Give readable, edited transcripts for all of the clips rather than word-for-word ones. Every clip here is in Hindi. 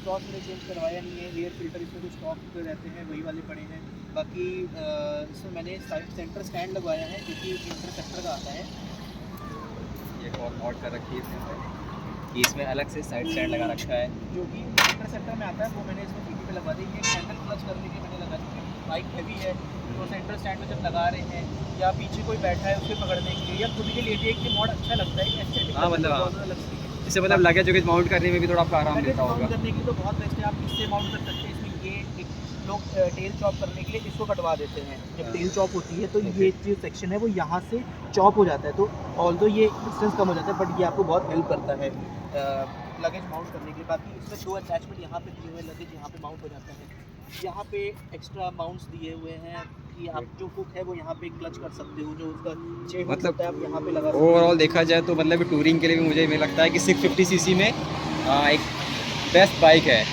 एग्जॉस्ट मैंने चेंज करवाया नहीं है, एयर फिल्टर इसमें जो स्टॉक रहते हैं वही वाले पड़े हैं। बाकी इसमें मैंने सेंटर स्टैंड लगवाया है जो कि इंटरसेप्टर का आता है। एक और मॉड कर रखी है इसमें कि इसमें अलग से साइड स्टैंड लगा रखा है जो कि इंटरसेप्टर में आता है, वो मैंने इसमें पीटी पे लगा दी है। हैंडल क्लच करने के मैंने लगा दी है। बाइक हैवी है तो सेंटर स्टैंड में जब लगा रहे हैं या पीछे कोई बैठा है उसे पकड़ने के लिए या खुद के लिए एक ये मॉड अच्छा लगता है, एस्थेटिक हाँ, मतलब हाँ। बहुत ज़्यादा लगती है। इससे मतलब लगेज वगेज माउंट करने में भी थोड़ा आपका आराम लगेज मिलता माउंट होगा। करने के लिए तो बहुत बेस्ट है, आप इससे माउंट कर सकते हैं। इसमें ये एक लोग टेल चॉप करने के लिए इसको कटवा देते हैं। जब टेल चॉप होती है तो ये जो सेक्शन है वो यहाँ से चॉप हो जाता है, तो ऑल्दो ये डिस्टेंस कम हो जाता है बट ये आपको बहुत हेल्प करता है लगेज माउंट करने के लिए। बाकी इसमें 2 अटैचमेंट यहाँ पे दिए हुए हैं, लगेज यहाँ पे माउंट हो जाता है। यहाँ पे एक्स्ट्रा माउंट्स दिए हुए हैं कि आप जो हुक है वो यहाँ पे क्लच कर सकते हो, जो उसका चेन हुक मतलब होता है आप यहाँ पे लगा सकते हो। ओवरऑल देखा जाए तो मतलब टूरिंग के लिए भी मुझे लगता है कि 650 सीसी में एक बेस्ट बाइक है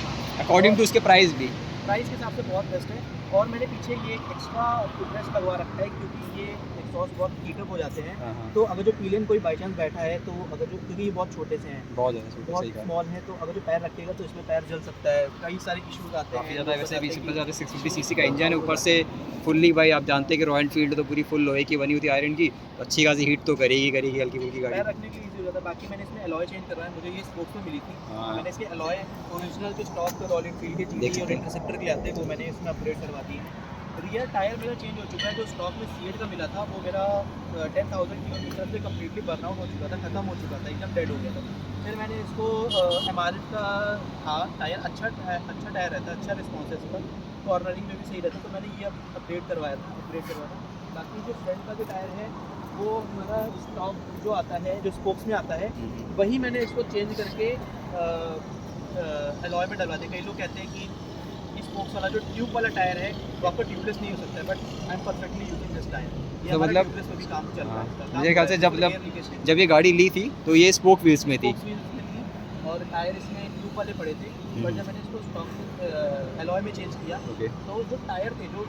अकॉर्डिंग टू उसके प्राइस भी। प्राइस के हिसाब से बहुत बेस्ट है। और मैंने पीछे ये एक्स्ट्रा फुटरेस्ट लगवा रखा है क्योंकि ये एग्जॉस्ट बहुत हीटअप हो जाते हैं। हाँ, हाँ। तो अगर जो पिलियन कोई बाई चांस बैठा है तो अगर जो, क्योंकि ये बहुत छोटे से हैं, बहुत ज़्यादा बहुत सही कहा। स्मॉल है, तो अगर जो पैर रखेगा तो इसमें पैर जल सकता है। कई सारे इश्यूज आते हैं। काफ़ी ज़्यादा लोग वैसे भी बताते हैं super ज़्यादा कि 650 सीसी का इंजन है, ऊपर से फुल्ली भाई आप जानते हैं कि रॉयल एनफील्ड तो पूरी फुल लोहे की बनी हुई थी आयरन की, तो अच्छी खासी हीट तो करेगी हल्की फुल्की पैर गाड़ी। रखने के लिए ईजी हो जाता है। बाकी मैंने इसमें अलॉय चेंज करवाया, मुझे ये स्पोक्स में मिली थी। हाँ। मैंने इसके अलॉय ओरिजिनल जो स्टॉक रॉयल एनफील्ड के देख जीटी और सकते हैं। इंटरसेप्टर के आते हैं वो मैंने इसमें अपग्रेड करवा दिए हैं। रियर टायर मेरा चेंज हो चुका है। जो स्टॉक में सीएट का मिला था वो मेरा 10,000 किलोमीटर से कम्प्लीटली बर्न आउट हो चुका था, खत्म हो चुका था, एकदम डेड हो गया था। फिर मैंने इसको एमआरएफ का था टायर, अच्छा टायर रहता है, अच्छा रिस्पॉन्स है इसका, कॉर्नरिंग में भी सही रहता है, तो मैंने ये अपग्रेड करवाया था। बाकी जो फ्रंट का जो टायर है वो हमारा स्टॉक जो आता है, जो स्पोक्स में आता है, वही मैंने इसको चेंज करके अलॉय में डलवा दिया। कई लोग कहते हैं कि स्पोक्स वाला जो ट्यूब वाला टायर है वो आपका ट्यूबलेस नहीं हो सकता है, but I am perfectly using this tyre. ये तो हमारा मतलब ट्यूबलेस में भी काम चल रहा है इसका। मेरे ख्याल से जब ये गाड़ी ली थी तो ये स्पोक व्हील्स में थी। और टायर इसमें ट्यूब वाले पड़े थे, बट जब मैंने इसको स्टॉक अलॉय में चेंज किया तो जो टायर थे, जो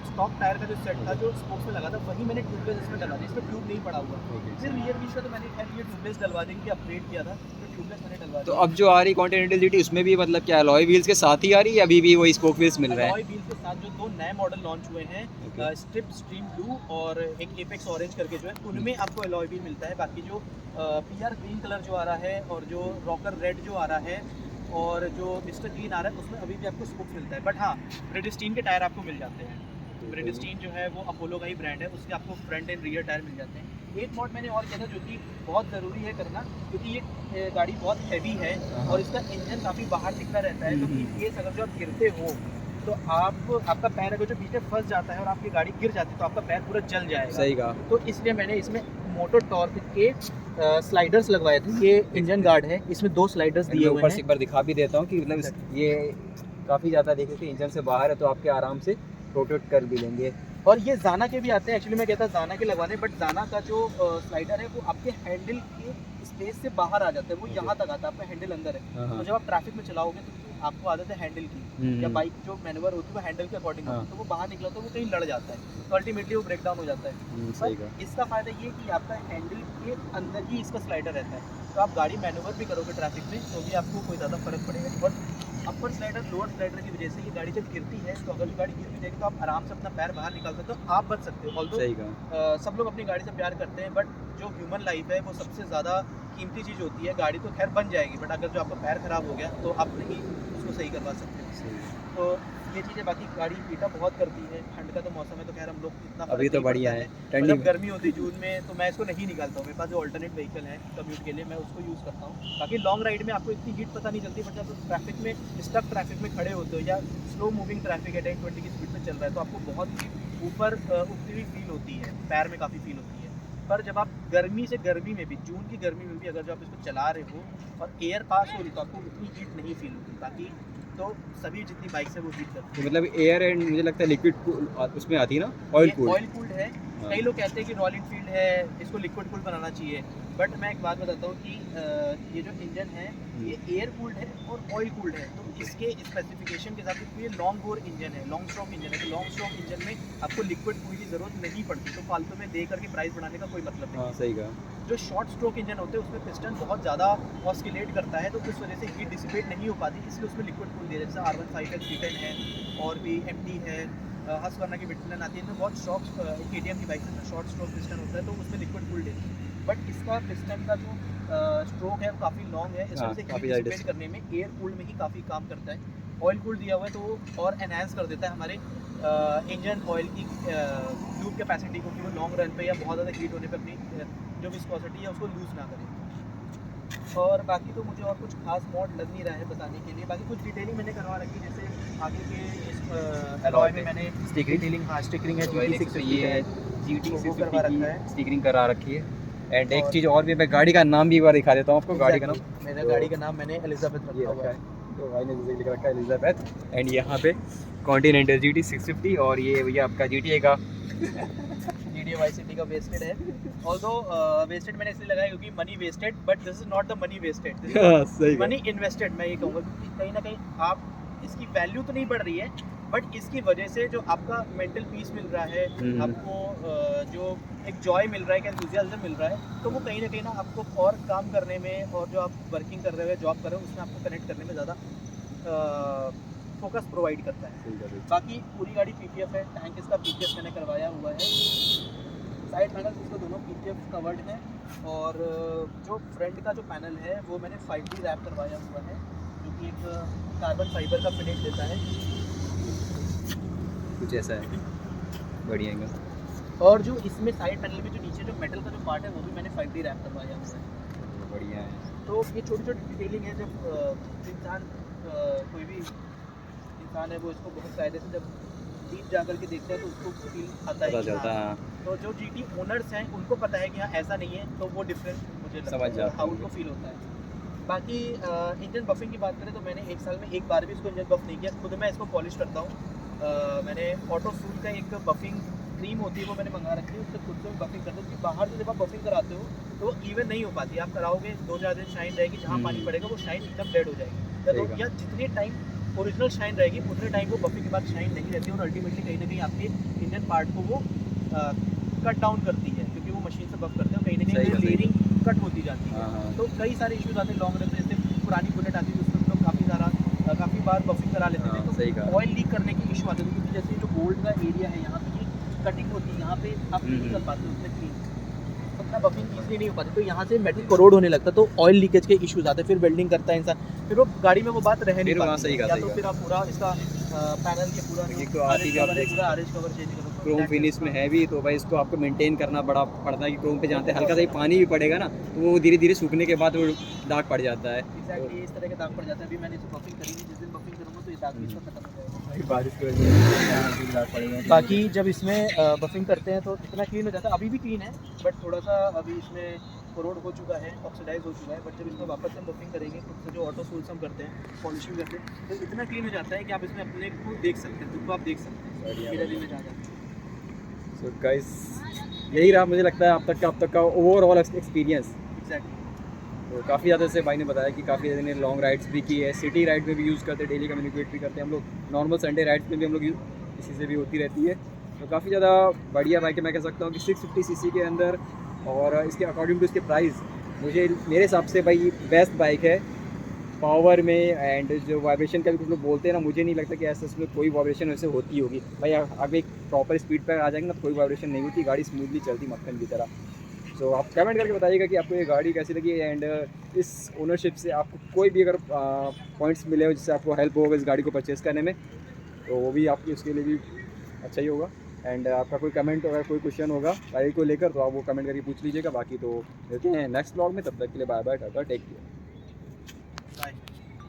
स्टॉक टायर का जो सेट था जो स्पोक्स में लगा था, वही मैंने ट्यूबलेस इसमें डलवा दिया। इसमें ट्यूब नहीं पड़ा हुआ। फिर रियर व्हील्स का तो मैंने खैर ये ट्यूबलेस डलवा देंगे, अपग्रेड किया था तो ट्यूबलेस मैंने डलवा तो दिया। अब जो आ रही कॉन्टिनेंटल जीटी उसमें भी मतलब क्या अलॉय व्हील्स के साथ ही आ रही है, अभी भी वही स्पोक व्हील्स मिल रहा है? अलॉय व्हील्स के साथ जो 2 नए मॉडल लॉन्च हुए हैं, स्ट्रिप स्ट्रीम ब्लू और एक एपेक्स ऑरेंज करके जो है, उनमें आपको अलॉय व्हील मिलता है। बाकी जो पीआर ग्रीन कलर जो आ रहा है और जो रॉकर रेड जो आ रहा है और जो मिस्टर ग्रीन आ रहा है, उसमें अभी भी आपको स्पोक्स मिलता है। बट हाँ, ब्रिडस्टीन के टायर आपको मिल जाते हैं। ब्रिडस्टीन जो है वो अपोलो का ही ब्रांड है, उसके आपको फ्रंट एंड रियर टायर मिल जाते हैं। एक मॉड मैंने और किया था जो कि बहुत ज़रूरी है करना, क्योंकि ये गाड़ी बहुत हैवी है और इसका इंजन काफ़ी बाहर दिखता रहता है। तो इन केस अगर जो आप गिरते हो तो आपका पैर अगर जो बीच में फंस जाता है और आपकी गाड़ी गिर जाती है तो आपका पैर पूरा जल जाएगा। सही कहा। तो इसलिए मैंने इसमें मोटो टॉर्क के स्लाइडर्स लगवाए थे। ये इंजन गार्ड है, इसमें 2 स्लाइडर्स दिए हुए ऊपर हैं। से एक बार दिखा भी देता हूँ कि मतलब ये काफ़ी ज़्यादा देखे कि इंजन से बाहर है तो आपके आराम से रोटेट कर भी लेंगे। और ये जाना के भी आते हैं। एक्चुअली मैं कहता जाना के लगवाने, बट जाना का जो स्लाइडर है वो आपके हैंडल के स्पेस से बाहर आ जाता है, वो यहाँ तक आता है, आपका हैंडल अंदर है। तो जब आप ट्रैफिक में चलाओगे तो आपको आदत है हैंडल की, या बाइक जो मैनुवर होती है वो हैंडल के अकॉर्डिंग होती है, तो वो बाहर निकला तो वो कहीं लड़ जाता है, तो अल्टीमेटली वो ब्रेक डाउन हो जाता है। पर इसका फ़ायदा ये कि आपका हैंडल के अंदर ही इसका स्लाइडर रहता है, तो आप गाड़ी मैनुवर भी करोगे ट्रैफिक में तो भी आपको कोई ज़्यादा फर्क पड़ेगा। और अपर स्लाइडर लोअर स्लाइडर की वजह से ये गाड़ी जब गिरती है तो अगर जो गाड़ी गिर भी जाएगी तो आप आराम से अपना पैर बाहर निकाल सकते हो, आप बच सकते हो। ऑल्दो सब लोग अपनी गाड़ी से प्यार करते हैं, बट जो ह्यूमन लाइफ है वो सबसे ज़्यादा कीमती चीज़ होती है। गाड़ी तो खैर बन जाएगी, बट अगर जो आपका पैर खराब हो गया तो आप नहीं उसको सही करवा सकते। तो ये चीज़ें, बाकी गाड़ी पीटा बहुत करती है। ठंड का तो मौसम है तो खैर हम लोग इतना अभी तो बढ़िया है। जब गर्मी होती है जून में तो मैं इसको नहीं निकालता हूँ। मेरे पास जो ऑल्टरनेट व्हीकल है कम्यूट के लिए मैं उसको यूज़ करता हूँ। बाकी लॉन्ग राइड में आपको इतनी हीट पता नहीं चलती, बट जब ट्रैफिक में स्टक ट्रैफिक में खड़े होते हो या स्लो मूविंग ट्रैफिक है 10-20 की स्पीड में चल रहा है तो आपको बहुत ही ऊपर उठती हुई फील होती है, पैर में काफ़ी फील होती है। पर जब आप गर्मी से गर्मी में भी, जून की गर्मी में भी अगर जो आप इसको चला रहे हो और एयर पास हो रही तो आपको उतनी हीट नहीं फील होती। बाकी तो सभी जितनी बाइक है वो हीट करती है। मतलब एयर एंड मुझे लगता है लिक्विड उसमें आती है ना, ऑयल कूल्ड है। कई लोग कहते हैं कि रॉयल एनफील्ड है इसको लिक्विड कूल्ड बनाना चाहिए, बट मैं एक बात बताता हूँ कि ये जो इंजन है ये एयर कूल्ड है और ऑयल कूल्ड है। तो इसके स्पेसिफिकेशन के हिसाब से ये लॉन्ग बोर इंजन है, लॉन्ग स्ट्रोक इंजन है। तो लॉन्ग स्ट्रोक इंजन में आपको लिक्विड कूल की ज़रूरत नहीं पड़ती, तो फालतू में दे करके प्राइस बढ़ाने का कोई मतलब नहीं। सही कहा। जो शॉर्ट स्ट्रोक इंजन होते हैं उसमें पिस्टन बहुत ज़्यादा ऑस्किलेट करता है, तो इस वजह से हीट डिसिपेट नहीं हो पाती, इसलिए उसमें लिक्विड कूल दिया जाए। जैसे R15 है, C10 है, और भी MT है, हस्कवर्ना की मिडलैंड आती है, इनमें बहुत शॉर्ट KTM की बाइक में शॉर्ट स्ट्रोक पिस्टन होता है, तो उसमें लिक्विड कूल देते हैं। बट इसका पिस्टन का जो स्ट्रोक है वो काफ़ी लॉन्ग है, इस वजह से हीट डिसिपेट करने में एयर कूल्ड में ही काफ़ी काम करता है। ऑयल कूल्ड दिया हुआ है तो वो और एनहांस कर देता है हमारे इंजन ऑयल की ट्यूब कैपेसिटी को, कि वो लॉन्ग रन पे या बहुत ज़्यादा हीट होने पे अपनी जो विस्कोसिटी है उसको लूज़ ना करे। और बाकी तो मुझे और कुछ खास मॉड लग नहीं रहा है बताने के लिए। बाकी कुछ डिटेलिंग मैंने करवा रखी है, जैसे आगे के इस अलॉय में मैंने डिटेलिंग, हाँ स्टिकरिंग है, GT650 है, GT650 करवा रखा है, स्टिकरिंग करा रखी है। एंड एक चीज़ और भी, मैं गाड़ी का नाम भी एक बार दिखा देता हूँ आपको। गाड़ी का नाम, मेरा गाड़ी का नाम मैंने एलिजाबेथ रखा हुआ है, तो भाई ने जैसे लिख रखा है एलिजाबेथ। एंड यहाँ पे कॉन्टिनेंटल GT650, और ये भैया आपका GTA का GTA वाई सिटी का वेस्टेड है। ऑल्दो वेस्टेड मैंने इसलिए लगाया क्योंकि money wasted, but this is not the money wasted, सही मनी इन्वेस्टेड। मैं ये कहूँगा क्योंकि कहीं ना कहीं आप इसकी वैल्यू तो नहीं बढ़ रही है, बट इसकी वजह से जो आपका मेंटल पीस मिल रहा है, आपको जो एक जॉय मिल रहा है, एक एंथुसियाज्म मिल रहा है, तो वो कहीं ना आपको और काम करने में, और जो आप वर्किंग कर रहे हो, जॉब कर रहे हो, उसमें आपको कनेक्ट करने में ज़्यादा फोकस प्रोवाइड करता है। बाकी पूरी गाड़ी PPF है, टैंक इसका PPF मैंने करवाया हुआ है, साइड पैनल इसको दोनों PPF कवर्ड है, और जो फ्रंट का जो पैनल है वो मैंने 5D रैप करवाया हुआ है, जो कि एक कार्बन फाइबर का फिनिश देता है, कुछ ऐसा है, बढ़िया है। और जो इसमें साइड पैनल में जो नीचे जो मेटल का जो पार्ट है वो भी मैंने 5D रैप करवाया हुआ है, बढ़िया है। तो ये छोटी छोटी डिटेलिंग है। जब इंसान कोई भी इंसान है वो इसको बहुत कायदे से जब डीप जाकर के देखता है तो उसको फील आता है कि हाँ, तो जो GT ओनर्स हैं उनको पता है कि हाँ ऐसा नहीं है, तो वो डिफरेंस मुझे समझ जाता है, हाँ उनको फील होता है। बाकी इंजन बफिंग की बात करें तो मैंने एक साल में एक बार भी इसको इंजन बफ नहीं किया, खुद मैं इसको पॉलिश करता हूँ। मैंने ऑटो सूल का एक बफिंग क्रीम होती है वो मैंने मंगा रखी है, उससे खुद से बफिंग करता हूँ, क्योंकि बाहर से जब आप बफिंग कराते हो तो वो इवन नहीं हो पाती। आप कराओगे 2-4 दिन शाइन रहेगी, जहाँ पानी पड़ेगा वो शाइन एकदम डेड हो जाएगी, या जितनी टाइम ओरिजिनल शाइन रहेगी उतने टाइम वो बफिंग के बाद शाइन नहीं रहती, और अल्टीमेटली कहीं ना कहीं आपके इंजन पार्ट को वो कट डाउन करती है, क्योंकि वो मशीन से बफ करते हैं, कहीं ना कहीं लेयरिंग कट होती जाती है, तो कई सारे इश्यूज आते हैं लॉन्ग रन में। जैसे पुरानी बुलेट आती है उसमें लोग काफ़ी बार बफिंग करा लेते थे, तो ऑयल लीक करने की इशू आते थे, क्योंकि जैसे जो गोल्ड का एरिया है यहाँ पे कटिंग होती है, यहाँ पे आप नहीं कर पाते उसमें क्लीन, उतना बफिंग ईजिली नहीं हो पाती, तो यहाँ से मेटल करोड होने लगता है, तो ऑयल लीकेज के इश्यूज आते हैं, फिर वेल्डिंग करता है इंसान, फिर वो गाड़ी में वो बात रह नहीं पाती, या तो फिर आप पूरा इसका पैनल के पूरा आरएच कवर चेंज करो, क्रोम फिनिश में है भी, तो भाई इसको आपको मेंटेन करना बड़ा पड़ता है, कि क्रोम पे जानते हैं हल्का सा ही पानी भी पड़ेगा ना तो वो धीरे धीरे सूखने के बाद वो दाग पड़ जाता है। एग्जैक्टली इस तरह के दाग पड़ जाता है। अभी मैंने इसको बफिंग करी, जिस दिन बफिंग करूँगा तो ये दाग भी इसका खत्म हो जाएगा, बारिश की वजह से दाग पड़ेगा। बाकी जब इसमें बफिंग करते हैं तो इतना क्लीन हो जाता है, अभी भी क्लीन है, बट थोड़ा सा अभी इसमें करोड हो चुका है, ऑक्सीडाइज हो चुका है, बट जब इसमें वापस हम बफिंग करेंगे खुद से, जो ऑटो सूल्स हम करते हैं, पॉलिशिंग करते हैं, तो इतना क्लीन हो जाता है कि आप इसमें अपने को देख सकते हैं, खुद को आप देख सकते हैं मिरर में जाकर। सो गाइस यही रहा मुझे लगता है अब तक का ओवरऑल एक्सपीरियंस। एग्जैक्टली, तो काफ़ी ज़्यादा से भाई ने बताया कि काफ़ी ज़्यादा ने लॉन्ग राइड्स भी की है, सिटी राइड में भी यूज़ करते हैं, डेली कम्युनिकेट भी करते हैं हम लोग, नॉर्मल संडे राइड्स में भी हम लोग इसी से भी होती रहती है, तो काफ़ी ज़्यादा बढ़िया बाइक है। मैं कह सकता हूँ कि 650 सीसी के अंदर, और इसके अकॉर्डिंग टू इसके प्राइस मेरे हिसाब से भाई बेस्ट बाइक है पावर में। एंड जो वाइब्रेशन का भी कुछ लोग बोलते हैं ना, मुझे नहीं लगता कि ऐसे इसमें कोई वाइब्रेशन वैसे होती होगी भाई। अगर एक प्रॉपर स्पीड पर आ जाएंगे ना तो कोई वाइब्रेशन नहीं होती, गाड़ी स्मूथली चलती मक्खन की तरह। सो आप कमेंट करके बताइएगा कि आपको ये गाड़ी कैसी लगी, एंड इस ओनरशिप से आपको कोई भी अगर पॉइंट्स मिले हो जिससे आपको हेल्प होगा इस गाड़ी को परचेज़ करने में, तो वो भी आपकी उसके लिए भी अच्छा ही होगा। एंड आपका कोई कमेंट अगर कोई क्वेश्चन होगा गाड़ी को लेकर तो आप वो कमेंट करके पूछ लीजिएगा। बाकी तो मिलते हैं नेक्स्ट व्लॉग में, तब तक के लिए bye bye, tata, take care.